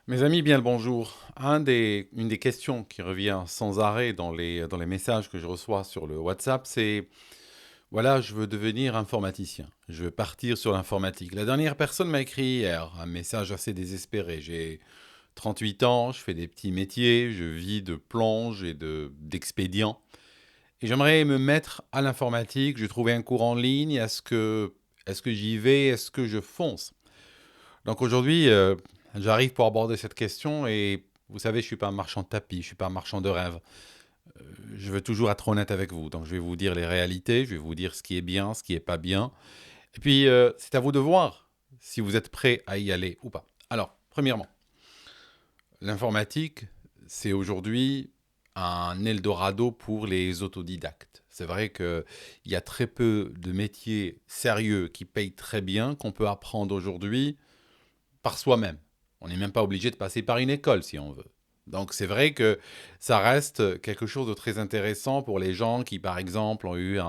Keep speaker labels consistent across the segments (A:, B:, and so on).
A: Mes amis, bien le bonjour. Une des questions qui revient sans arrêt dans les messages que je reçois sur le WhatsApp, c'est, voilà, je veux devenir informaticien. Je veux partir sur l'informatique. La dernière personne m'a écrit hier un message assez désespéré. J'ai 38 ans, je fais des petits métiers, je vis de plonge et d'expédients. Et j'aimerais me mettre à l'informatique. J'ai trouvé un cours en ligne. Est-ce que j'y vais? Est-ce que je fonce? Donc aujourd'hui, j'arrive pour aborder cette question et vous savez, je ne suis pas un marchand de tapis, je ne suis pas un marchand de rêves. Je veux toujours être honnête avec vous. Donc je vais vous dire les réalités, je vais vous dire ce qui est bien, ce qui n'est pas bien. Et puis, c'est à vous de voir si vous êtes prêt à y aller ou pas. Alors, premièrement, l'informatique, c'est aujourd'hui un Eldorado pour les autodidactes. C'est vrai qu'il y a très peu de métiers sérieux qui payent très bien qu'on peut apprendre aujourd'hui par soi-même. On n'est même pas obligé de passer par une école si on veut. Donc c'est vrai que ça reste quelque chose de très intéressant pour les gens qui, par exemple, ont eu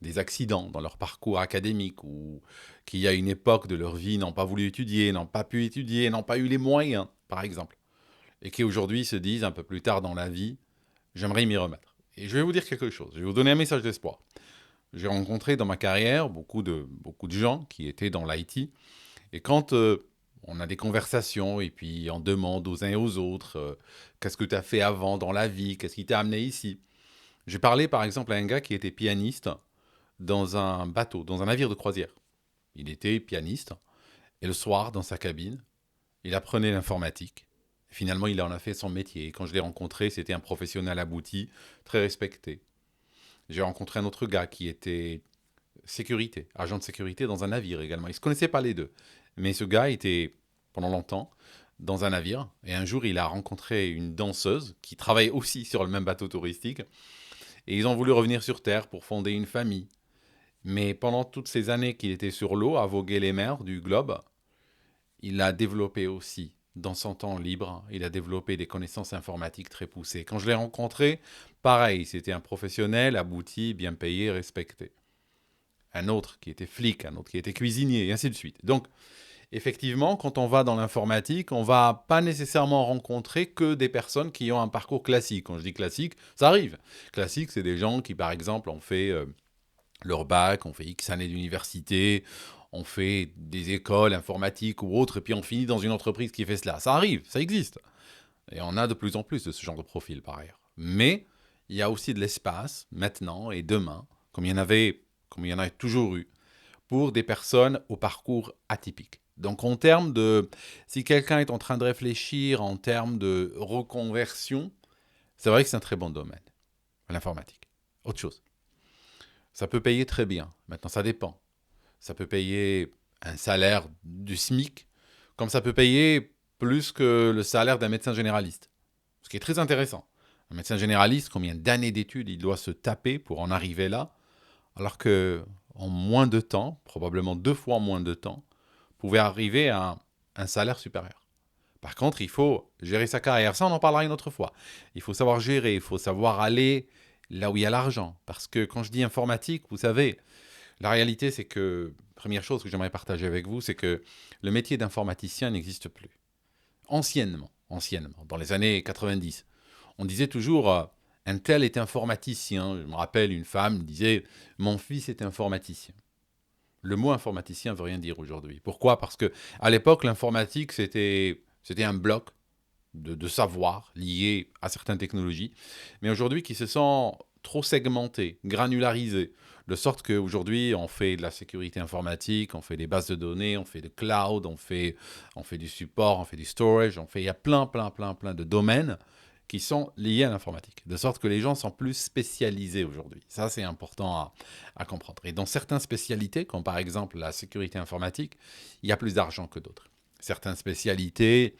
A: des accidents dans leur parcours académique ou qui, à une époque de leur vie, n'ont pas voulu étudier, n'ont pas pu étudier, n'ont pas eu les moyens, par exemple, et qui aujourd'hui se disent un peu plus tard dans la vie, j'aimerais m'y remettre. Et je vais vous dire quelque chose, je vais vous donner un message d'espoir. J'ai rencontré dans ma carrière beaucoup de gens qui étaient dans l'IT, et quand on a des conversations et puis on demande aux uns et aux autres qu'est-ce que tu as fait avant dans la vie, qu'est-ce qui t'a amené ici. J'ai parlé par exemple à un gars qui était pianiste dans un bateau, dans un navire de croisière. Il était pianiste et le soir, dans sa cabine, il apprenait l'informatique. Finalement, il en a fait son métier. Et quand je l'ai rencontré, c'était un professionnel abouti, très respecté. J'ai rencontré un autre gars qui était sécurité, agent de sécurité dans un navire également. Ils ne se connaissaient pas les deux. Mais ce gars était, pendant longtemps, dans un navire. Et un jour, il a rencontré une danseuse qui travaillait aussi sur le même bateau touristique. Et ils ont voulu revenir sur Terre pour fonder une famille. Mais pendant toutes ces années qu'il était sur l'eau, à voguer les mers du globe, il a développé aussi, dans son temps libre, il a développé des connaissances informatiques très poussées. Quand je l'ai rencontré, pareil, c'était un professionnel, abouti, bien payé, respecté. Un autre qui était flic, un autre qui était cuisinier, et ainsi de suite. Donc, effectivement, quand on va dans l'informatique, on va pas nécessairement rencontrer que des personnes qui ont un parcours classique. Quand je dis classique, ça arrive. Classique, c'est des gens qui, par exemple, ont fait leur bac, ont fait X années d'université, ont fait des écoles informatiques ou autres, et puis on finit dans une entreprise qui fait cela. Ça arrive, ça existe. Et on a de plus en plus de ce genre de profil, par ailleurs. Mais il y a aussi de l'espace, maintenant et demain, comme il y en a toujours eu, pour des personnes au parcours atypique. Donc en termes de, si quelqu'un est en train de réfléchir en termes de reconversion, c'est vrai que c'est un très bon domaine, l'informatique. Autre chose, ça peut payer très bien. Maintenant, ça dépend. Ça peut payer un salaire du SMIC, comme ça peut payer plus que le salaire d'un médecin généraliste. Ce qui est très intéressant. Un médecin généraliste, combien d'années d'études il doit se taper pour en arriver là, alors que en moins de temps, probablement 2 fois moins de temps, pouvait arriver à un salaire supérieur. Par contre, il faut gérer sa carrière. Ça, on en parlera une autre fois. Il faut savoir gérer, il faut savoir aller là où il y a l'argent. Parce que quand je dis informatique, vous savez, la réalité, c'est que, première chose que j'aimerais partager avec vous, c'est que le métier d'informaticien n'existe plus. Anciennement, dans les années 90, on disait toujours un tel est informaticien. Je me rappelle, une femme disait mon fils est informaticien. Le mot informaticien veut rien dire aujourd'hui. Pourquoi? Parce que à l'époque, l'informatique, c'était un bloc de savoir lié à certaines technologies, mais aujourd'hui qui se sent trop segmenté, granularisé, de sorte qu'aujourd'hui, on fait de la sécurité informatique, on fait des bases de données, on fait de cloud, on fait du support, on fait du storage, il y a plein de domaines qui sont liés à l'informatique. De sorte que les gens sont plus spécialisés aujourd'hui. Ça, c'est important à comprendre. Et dans certaines spécialités, comme par exemple la sécurité informatique, il y a plus d'argent que d'autres. Certaines spécialités,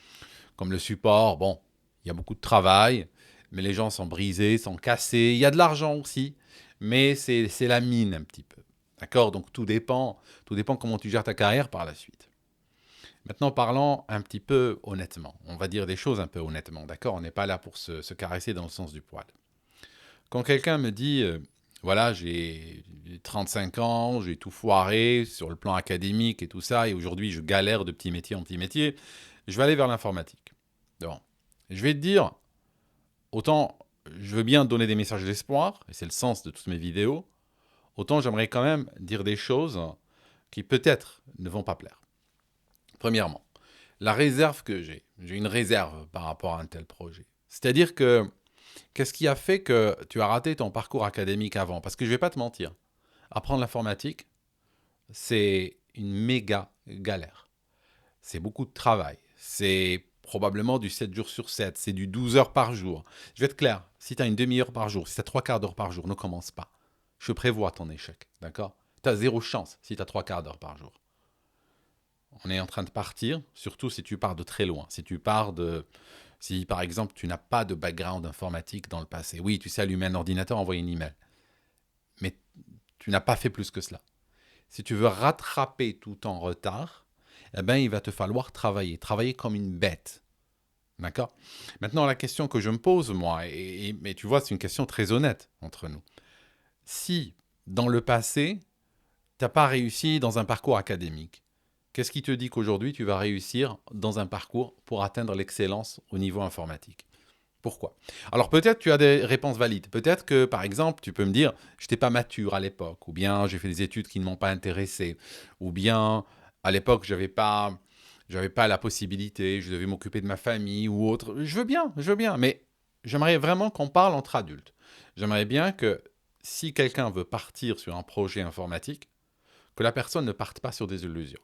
A: comme le support, bon, il y a beaucoup de travail, mais les gens sont brisés, sont cassés. Il y a de l'argent aussi, mais c'est la mine un petit peu. D'accord? Donc tout dépend comment tu gères ta carrière par la suite. Maintenant, parlons un petit peu honnêtement. On va dire des choses un peu honnêtement, d'accord? On n'est pas là pour se caresser dans le sens du poil. Quand quelqu'un me dit, voilà, j'ai 35 ans, j'ai tout foiré sur le plan académique et tout ça, et aujourd'hui je galère de petit métier en petit métier, je vais aller vers l'informatique. Bon. Je vais te dire, autant je veux bien donner des messages d'espoir, et c'est le sens de toutes mes vidéos, autant j'aimerais quand même dire des choses qui peut-être ne vont pas plaire. Premièrement, la réserve que j'ai une réserve par rapport à un tel projet. C'est-à-dire que, qu'est-ce qui a fait que tu as raté ton parcours académique avant? Parce que je ne vais pas te mentir, apprendre l'informatique, c'est une méga galère. C'est beaucoup de travail. C'est probablement du 7 jours sur 7. C'est du 12 heures par jour. Je vais être clair. Si tu as une demi-heure par jour, si tu as trois quarts d'heure par jour, ne commence pas. Je prévois ton échec. D'accord? Tu as zéro chance si tu as trois quarts d'heure par jour. On est en train de partir, surtout si tu pars de très loin. Si tu pars de... Si, par exemple, tu n'as pas de background informatique dans le passé. Oui, tu sais allumer un ordinateur, envoyer une email. Mais tu n'as pas fait plus que cela. Si tu veux rattraper tout en retard, eh ben, il va te falloir travailler comme une bête. D'accord? Maintenant, la question que je me pose, moi, mais tu vois, c'est une question très honnête entre nous. Si, dans le passé, tu n'as pas réussi dans un parcours académique, qu'est-ce qui te dit qu'aujourd'hui, tu vas réussir dans un parcours pour atteindre l'excellence au niveau informatique? Pourquoi? Alors peut-être tu as des réponses valides. Peut-être que, par exemple, tu peux me dire, je n'étais pas mature à l'époque, ou bien j'ai fait des études qui ne m'ont pas intéressé, ou bien à l'époque, j'avais pas la possibilité, je devais m'occuper de ma famille ou autre. Je veux bien, mais j'aimerais vraiment qu'on parle entre adultes. J'aimerais bien que si quelqu'un veut partir sur un projet informatique, que la personne ne parte pas sur des illusions.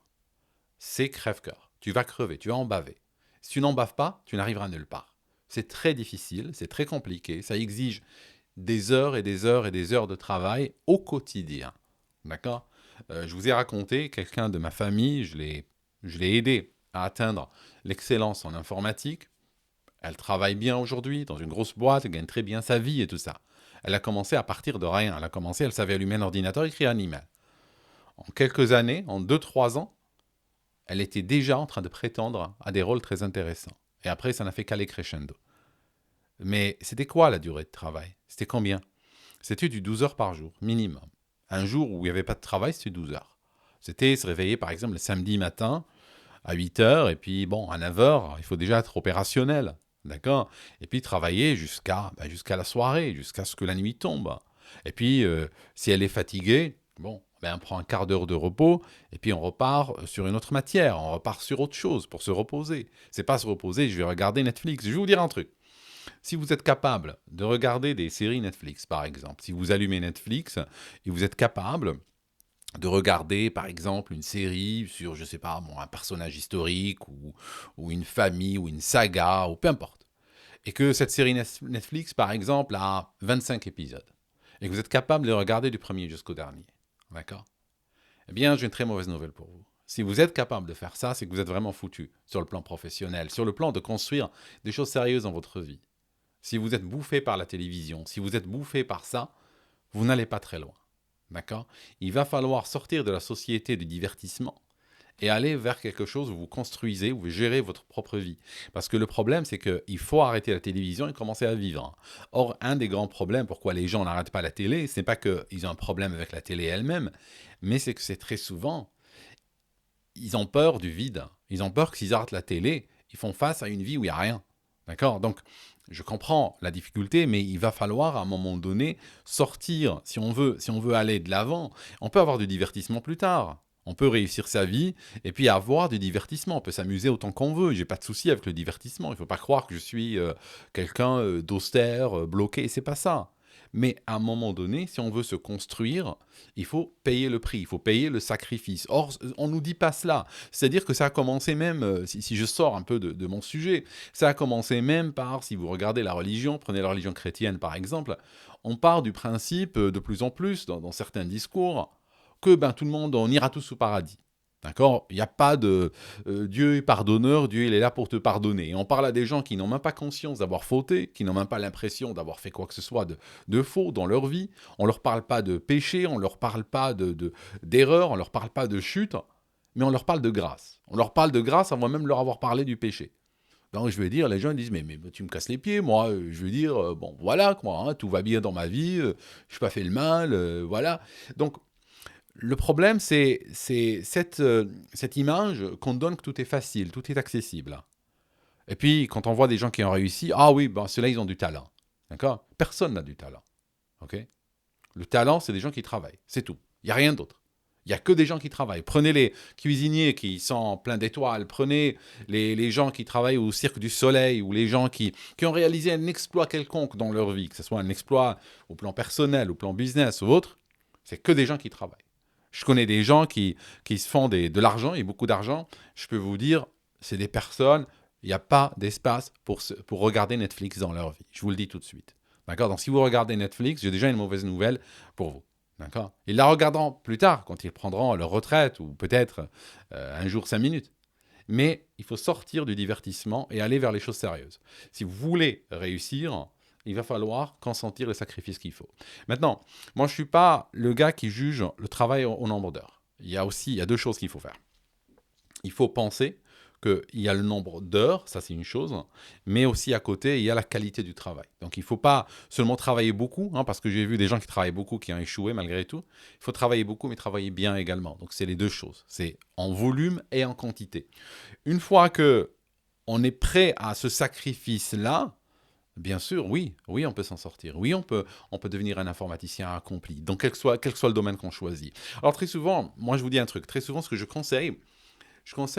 A: C'est crève-cœur. Tu vas crever, tu vas en baver. Si tu n'en baves pas, tu n'arriveras nulle part. C'est très difficile, c'est très compliqué, ça exige des heures et des heures et des heures de travail au quotidien. D'accord? Je vous ai raconté, quelqu'un de ma famille, je l'ai aidé à atteindre l'excellence en informatique. Elle travaille bien aujourd'hui dans une grosse boîte, elle gagne très bien sa vie et tout ça. Elle a commencé à partir de rien. Elle savait allumer un ordinateur et écrire un email. En quelques années, en 2-3 ans, elle était déjà en train de prétendre à des rôles très intéressants. Et après, ça n'a fait qu'aller crescendo. Mais c'était quoi la durée de travail? C'était combien? C'était du 12 heures par jour, minimum. Un jour où il n'y avait pas de travail, c'était 12 heures. C'était se réveiller, par exemple, le samedi matin à 8 heures, et puis, bon, à 9 heures, il faut déjà être opérationnel, d'accord? Et puis travailler jusqu'à la soirée, jusqu'à ce que la nuit tombe. Et puis, si elle est fatiguée, bon, ben, on prend un quart d'heure de repos, et puis on repart sur une autre matière, on repart sur autre chose pour se reposer. C'est pas se reposer, je vais regarder Netflix. Je vais vous dire un truc. Si vous êtes capable de regarder des séries Netflix, par exemple, si vous allumez Netflix et vous êtes capable de regarder, par exemple, une série sur, je sais pas, bon, un personnage historique ou une famille ou une saga ou peu importe, et que cette série Netflix, par exemple, a 25 épisodes, et que vous êtes capable de les regarder du premier jusqu'au dernier, d'accord? Eh bien, j'ai une très mauvaise nouvelle pour vous. Si vous êtes capable de faire ça, c'est que vous êtes vraiment foutu sur le plan professionnel, sur le plan de construire des choses sérieuses dans votre vie. Si vous êtes bouffé par la télévision, si vous êtes bouffé par ça, vous n'allez pas très loin. D'accord? Il va falloir sortir de la société du divertissement et aller vers quelque chose où vous construisez, où vous gérez votre propre vie. Parce que le problème, c'est qu'il faut arrêter la télévision et commencer à vivre. Or, un des grands problèmes pourquoi les gens n'arrêtent pas la télé, ce n'est pas qu'ils ont un problème avec la télé elle-même, mais c'est que c'est très souvent, ils ont peur du vide. Ils ont peur que s'ils arrêtent la télé, ils font face à une vie où il n'y a rien. D'accord? Donc, je comprends la difficulté, mais il va falloir à un moment donné sortir, si on veut aller de l'avant. On peut avoir du divertissement plus tard. On peut réussir sa vie et puis avoir du divertissement. On peut s'amuser autant qu'on veut. J'ai pas de souci avec le divertissement. Il ne faut pas croire que je suis quelqu'un d'austère, bloqué. C'est pas ça. Mais à un moment donné, si on veut se construire, il faut payer le prix, il faut payer le sacrifice. Or, on ne nous dit pas cela. C'est-à-dire que ça a commencé même, si je sors un peu de mon sujet, ça a commencé même par, si vous regardez la religion, prenez la religion chrétienne par exemple, on part du principe de plus en plus, dans certains discours, que tout le monde, on ira tous au paradis. D'accord? Il n'y a pas de Dieu est pardonneur, Dieu il est là pour te pardonner. Et on parle à des gens qui n'ont même pas conscience d'avoir fauté, qui n'ont même pas l'impression d'avoir fait quoi que ce soit de faux dans leur vie. On ne leur parle pas de péché, on ne leur parle pas d'erreur, on ne leur parle pas de chute, mais on leur parle de grâce. On leur parle de grâce avant même de leur avoir parlé du péché. Donc je veux dire, les gens ils disent, mais tu me casses les pieds, moi, je veux dire, bon voilà quoi, hein, tout va bien dans ma vie, je n'ai pas fait le mal, voilà. Donc le problème, c'est cette image qu'on donne que tout est facile, tout est accessible. Et puis, quand on voit des gens qui ont réussi, ah oui, ben, ceux-là, ils ont du talent. D'accord? Personne n'a du talent. OK? Le talent, c'est des gens qui travaillent. C'est tout. Il n'y a rien d'autre. Il n'y a que des gens qui travaillent. Prenez les cuisiniers qui sont pleins d'étoiles. Prenez les gens qui travaillent au Cirque du Soleil ou les gens qui ont réalisé un exploit quelconque dans leur vie, que ce soit un exploit au plan personnel, au plan business ou autre. C'est que des gens qui travaillent. Je connais des gens qui se font de l'argent et beaucoup d'argent. Je peux vous dire, c'est des personnes, il n'y a pas d'espace pour regarder Netflix dans leur vie. Je vous le dis tout de suite. D'accord? Donc si vous regardez Netflix, j'ai déjà une mauvaise nouvelle pour vous. D'accord? Ils la regarderont plus tard, quand ils prendront leur retraite, ou peut-être un jour, 5 minutes. Mais il faut sortir du divertissement et aller vers les choses sérieuses. Si vous voulez réussir, il va falloir consentir les sacrifices qu'il faut. Maintenant, moi, je ne suis pas le gars qui juge le travail au nombre d'heures. Il y a deux choses qu'il faut faire. Il faut penser qu'il y a le nombre d'heures, ça c'est une chose, mais aussi à côté, il y a la qualité du travail. Donc il ne faut pas seulement travailler beaucoup, parce que j'ai vu des gens qui travaillent beaucoup, qui ont échoué malgré tout. Il faut travailler beaucoup, mais travailler bien également. Donc c'est les deux choses. C'est en volume et en quantité. Une fois qu'on est prêt à ce sacrifice-là, bien sûr, oui, on peut s'en sortir. Oui, on peut devenir un informaticien accompli, donc quel que soit le domaine qu'on choisit. Alors très souvent, moi je vous dis un truc, très souvent ce que je conseille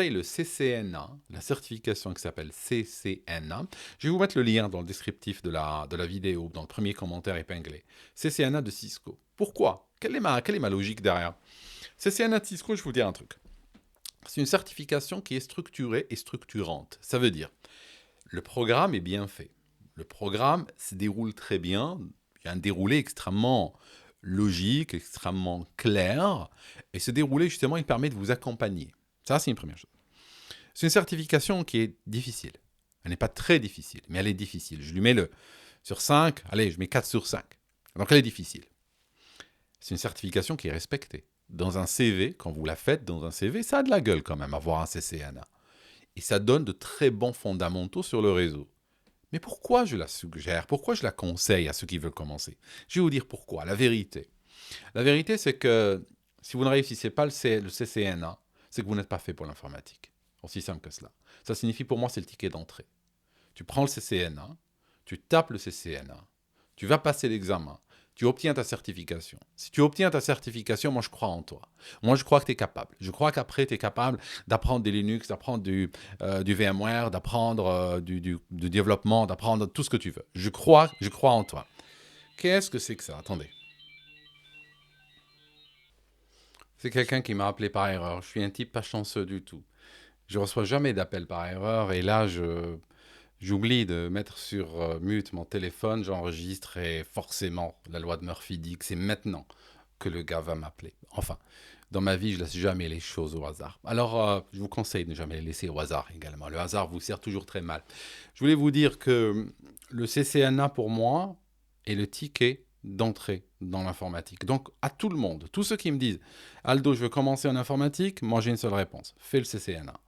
A: le CCNA, la certification qui s'appelle CCNA. Je vais vous mettre le lien dans le descriptif de la vidéo, dans le premier commentaire épinglé. CCNA de Cisco. Pourquoi? Quelle est ma logique derrière? CCNA de Cisco, je vais vous dire un truc. C'est une certification qui est structurée et structurante. Ça veut dire, le programme est bien fait. Le programme se déroule très bien. Il y a un déroulé extrêmement logique, extrêmement clair. Et ce déroulé, justement, il permet de vous accompagner. Ça, c'est une première chose. C'est une certification qui est difficile. Elle n'est pas très difficile, mais elle est difficile. Je lui mets sur 5, allez, je mets 4 sur 5. Donc elle est difficile. C'est une certification qui est respectée. Dans un CV, quand vous la faites dans un CV, ça a de la gueule quand même, avoir un CCNA. Et ça donne de très bons fondamentaux sur le réseau. Mais pourquoi je la suggère? Pourquoi je la conseille à ceux qui veulent commencer? Je vais vous dire pourquoi. La vérité, c'est que si vous ne réussissez pas le CCNA, c'est que vous n'êtes pas fait pour l'informatique. Aussi simple que cela. Ça signifie pour moi, c'est le ticket d'entrée. Tu prends le CCNA, tu tapes le CCNA, tu vas passer l'examen, tu obtiens ta certification. Si tu obtiens ta certification, moi je crois en toi. Moi je crois que tu es capable. Je crois qu'après tu es capable d'apprendre des Linux, d'apprendre du VMware, d'apprendre du développement, d'apprendre tout ce que tu veux. Je crois en toi. Qu'est-ce que c'est que ça? Attendez. C'est quelqu'un qui m'a appelé par erreur. Je suis un type pas chanceux du tout. Je reçois jamais d'appel par erreur et là, j'oublie de mettre sur mute mon téléphone, j'enregistre et forcément, la loi de Murphy dit que c'est maintenant que le gars va m'appeler. Enfin, dans ma vie, je laisse jamais les choses au hasard. Alors, je vous conseille de ne jamais les laisser au hasard également. Le hasard vous sert toujours très mal. Je voulais vous dire que le CCNA pour moi est le ticket d'entrée dans l'informatique. Donc, à tout le monde, tous ceux qui me disent « Aldo, je veux commencer en informatique », moi j'ai une seule réponse, fais le CCNA.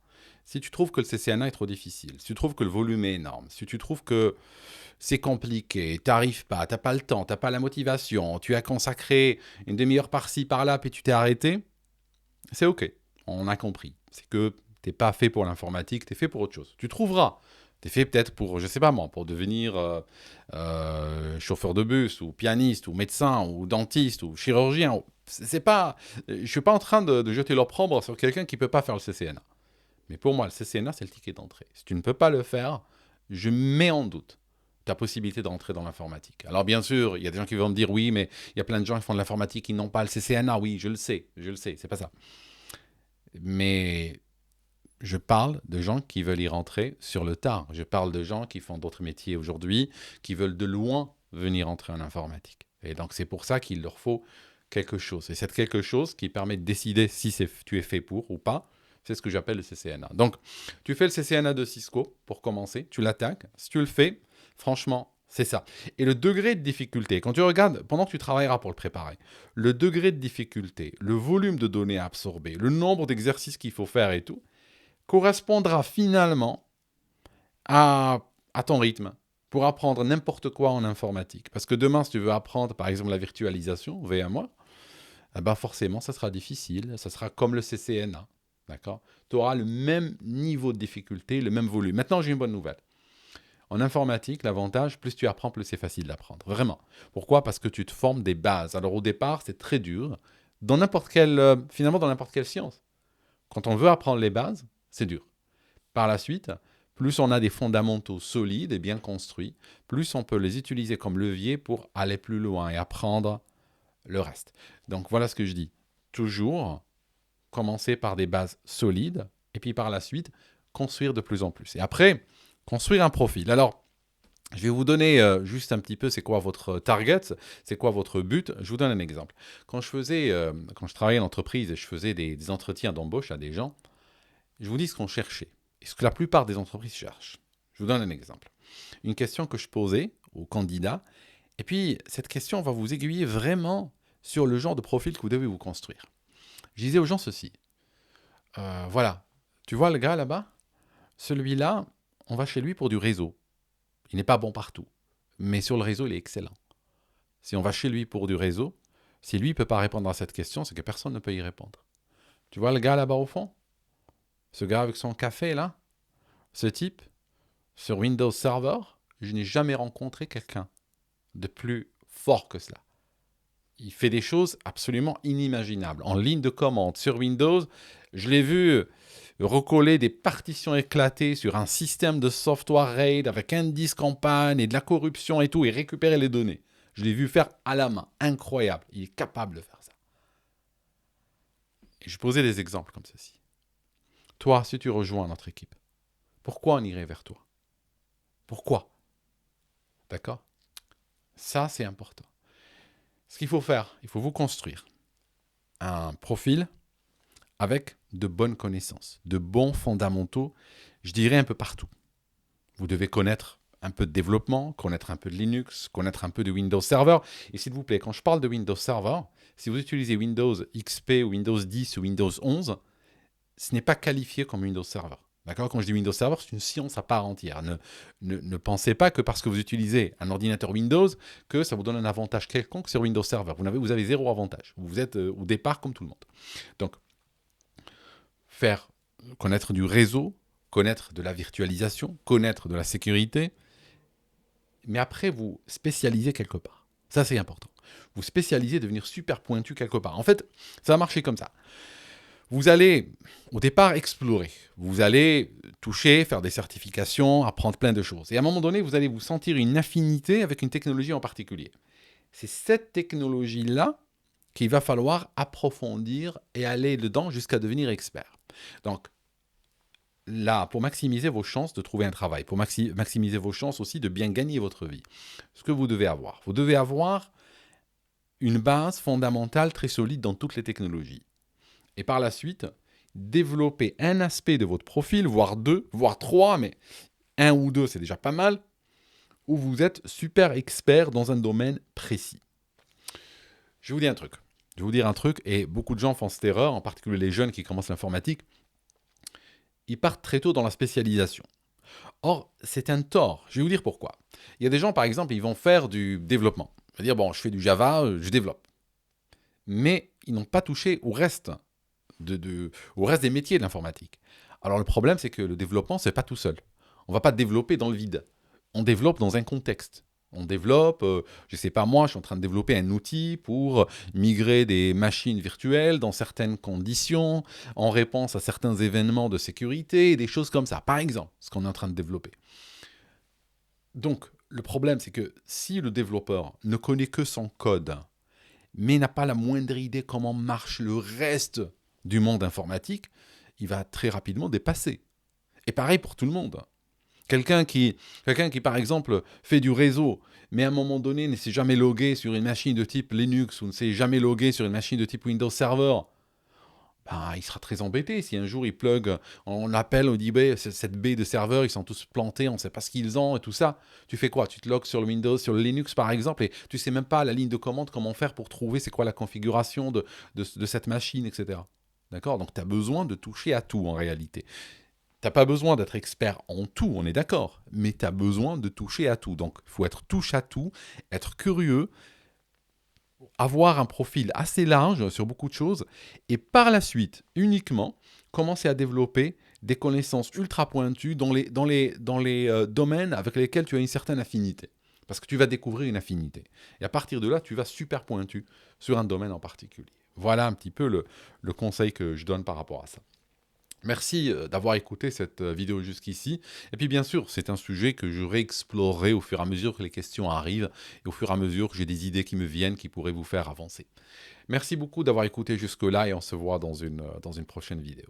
A: Si tu trouves que le CCNA est trop difficile, si tu trouves que le volume est énorme, si tu trouves que c'est compliqué, tu n'arrives pas, tu n'as pas le temps, tu n'as pas la motivation, tu as consacré une demi-heure par-ci, par-là, puis tu t'es arrêté, c'est OK, on a compris. C'est que tu n'es pas fait pour l'informatique, tu es fait pour autre chose. Tu trouveras. Tu es fait peut-être pour, je sais pas moi, pour devenir chauffeur de bus, ou pianiste, ou médecin, ou dentiste, ou chirurgien. C'est pas, je ne suis pas en train de jeter l'opprobre sur quelqu'un qui ne peut pas faire le CCNA. Mais pour moi, le CCNA, c'est le ticket d'entrée. Si tu ne peux pas le faire, je mets en doute ta possibilité d'entrer dans l'informatique. Alors bien sûr, il y a des gens qui vont me dire, oui, mais il y a plein de gens qui font de l'informatique qui n'ont pas le CCNA. Oui, je le sais, c'est pas ça. Mais je parle de gens qui veulent y rentrer sur le tard. Je parle de gens qui font d'autres métiers aujourd'hui, qui veulent de loin venir entrer en informatique. Et donc c'est pour ça qu'il leur faut quelque chose. Et c'est quelque chose qui permet de décider si tu es fait pour ou pas. C'est ce que j'appelle le CCNA. Donc, tu fais le CCNA de Cisco pour commencer, tu l'attaques. Si tu le fais, franchement, c'est ça. Et le degré de difficulté, quand tu regardes, pendant que tu travailleras pour le préparer, le degré de difficulté, le volume de données à absorber, le nombre d'exercices qu'il faut faire et tout, correspondra finalement à ton rythme pour apprendre n'importe quoi en informatique. Parce que demain, si tu veux apprendre, par exemple, la virtualisation, VMware, eh ben forcément, ça sera difficile. Ça sera comme le CCNA. D'accord? Tu auras le même niveau de difficulté, le même volume. Maintenant, j'ai une bonne nouvelle. En informatique, l'avantage, plus tu apprends, plus c'est facile d'apprendre. Vraiment. Pourquoi? Parce que tu te formes des bases. Alors au départ, c'est très dur. Finalement, dans n'importe quelle science. Quand on veut apprendre les bases, c'est dur. Par la suite, plus on a des fondamentaux solides et bien construits, plus on peut les utiliser comme levier pour aller plus loin et apprendre le reste. Donc voilà ce que je dis. Toujours commencer par des bases solides et puis par la suite, construire de plus en plus. Et après, construire un profil. Alors, je vais vous donner juste un petit peu c'est quoi votre target, c'est quoi votre but. Je vous donne un exemple. Quand je travaillais en entreprise et je faisais des entretiens d'embauche à des gens, je vous dis ce qu'on cherchait et ce que la plupart des entreprises cherchent. Je vous donne un exemple. Une question que je posais aux candidats, et puis cette question va vous aiguiller vraiment sur le genre de profil que vous devez vous construire. Je disais aux gens ceci. Voilà, tu vois le gars là-bas? Celui-là, on va chez lui pour du réseau. Il n'est pas bon partout, mais sur le réseau, il est excellent. Si on va chez lui pour du réseau, si lui ne peut pas répondre à cette question, c'est que personne ne peut y répondre. Tu vois le gars là-bas au fond? Ce gars avec son café là? Ce type? Sur Windows Server, je n'ai jamais rencontré quelqu'un de plus fort que cela. Il fait des choses absolument inimaginables. En ligne de commande sur Windows, je l'ai vu recoller des partitions éclatées sur un système de software RAID avec un disque en panne et de la corruption et tout, et récupérer les données. Je l'ai vu faire à la main. Incroyable. Il est capable de faire ça. Et je posais des exemples comme ceci. Toi, si tu rejoins notre équipe, pourquoi on irait vers toi? Pourquoi? D'accord? Ça, c'est important. Ce qu'il faut faire, il faut vous construire un profil avec de bonnes connaissances, de bons fondamentaux, je dirais un peu partout. Vous devez connaître un peu de développement, connaître un peu de Linux, connaître un peu de Windows Server. Et s'il vous plaît, quand je parle de Windows Server, si vous utilisez Windows XP, Windows 10 ou Windows 11, ce n'est pas qualifié comme Windows Server. D'accord? Quand je dis Windows Server, c'est une science à part entière. Ne pensez pas que parce que vous utilisez un ordinateur Windows, que ça vous donne un avantage quelconque sur Windows Server. Vous avez zéro avantage. Vous êtes au départ comme tout le monde. Donc, connaître du réseau, connaître de la virtualisation, connaître de la sécurité, mais après vous spécialiser quelque part. Ça, c'est important. Vous spécialiser, devenir super pointu quelque part. En fait, ça va marcher comme ça. Vous allez, au départ, explorer. Vous allez toucher, faire des certifications, apprendre plein de choses. Et à un moment donné, vous allez vous sentir une affinité avec une technologie en particulier. C'est cette technologie-là qu'il va falloir approfondir et aller dedans jusqu'à devenir expert. Donc, là, pour maximiser vos chances de trouver un travail, pour maximiser vos chances aussi de bien gagner votre vie, ce que vous devez avoir une base fondamentale très solide dans toutes les technologies. Et par la suite, développer un aspect de votre profil, voire deux, voire trois, mais un ou deux, c'est déjà pas mal, où vous êtes super expert dans un domaine précis. Je vais vous dire un truc, et beaucoup de gens font cette erreur, en particulier les jeunes qui commencent l'informatique. Ils partent très tôt dans la spécialisation. Or, c'est un tort. Je vais vous dire pourquoi. Il y a des gens, par exemple, ils vont faire du développement. Ils vont dire, bon, je fais du Java, je développe. Mais ils n'ont pas touché au reste, au reste des métiers de l'informatique. Alors, le problème, c'est que le développement, c'est pas tout seul. On ne va pas développer dans le vide. On développe dans un contexte. On développe, je ne sais pas moi, je suis en train de développer un outil pour migrer des machines virtuelles dans certaines conditions, en réponse à certains événements de sécurité, des choses comme ça. Par exemple, ce qu'on est en train de développer. Donc, le problème, c'est que si le développeur ne connaît que son code, mais n'a pas la moindre idée comment marche le reste du monde informatique, il va très rapidement dépasser. Et pareil pour tout le monde. Quelqu'un qui, par exemple, fait du réseau, mais à un moment donné ne s'est jamais logué sur une machine de type Linux ou ne s'est jamais logué sur une machine de type Windows Server, ben, il sera très embêté. Si un jour il plug, on appelle, on dit cette baie de serveur, ils sont tous plantés, on ne sait pas ce qu'ils ont et tout ça. Tu fais quoi? Tu te logs sur le Windows, sur le Linux par exemple, et tu ne sais même pas la ligne de commande, comment faire pour trouver c'est quoi la configuration de cette machine, etc. D'accord? Donc tu as besoin de toucher à tout en réalité. Tu n'as pas besoin d'être expert en tout, on est d'accord, mais tu as besoin de toucher à tout. Donc, il faut être touche à tout, être curieux, avoir un profil assez large sur beaucoup de choses, et par la suite, uniquement, commencer à développer des connaissances ultra pointues dans les domaines avec lesquels tu as une certaine affinité. Parce que tu vas découvrir une affinité. Et à partir de là, tu vas super pointu sur un domaine en particulier. Voilà un petit peu le conseil que je donne par rapport à ça. Merci d'avoir écouté cette vidéo jusqu'ici. Et puis bien sûr, c'est un sujet que je réexplorerai au fur et à mesure que les questions arrivent et au fur et à mesure que j'ai des idées qui me viennent qui pourraient vous faire avancer. Merci beaucoup d'avoir écouté jusque-là et on se voit dans une prochaine vidéo.